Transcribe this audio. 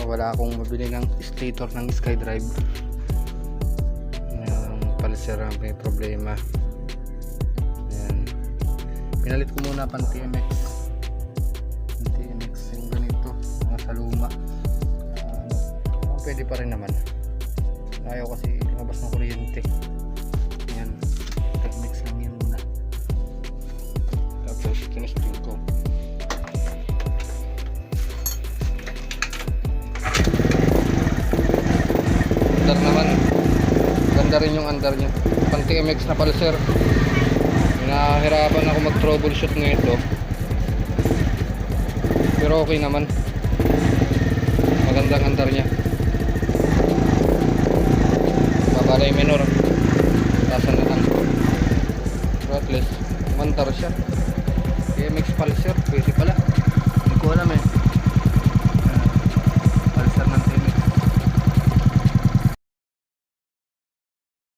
wala akong mabili ng stator ng SkyDrive. Yung pulsar ang may problema. Ayan. Pinalit ko muna pang TMX yung ganito, sa luma. Pwede pa rin naman, ayaw kasi lumabas ng kuryente. Ayan, TMX lang yun muna. Tapos tinesting ko. Andar naman, ganda rin yung andar nya pang TMX na pulsar. Nahirapan ako mag troubleshoot nito, pero okay naman, magandang andar nya. Babalay minor, tasan na lang, pero at least umandar siya. TMX pulsar, pwede pala, hindi ko alam eh.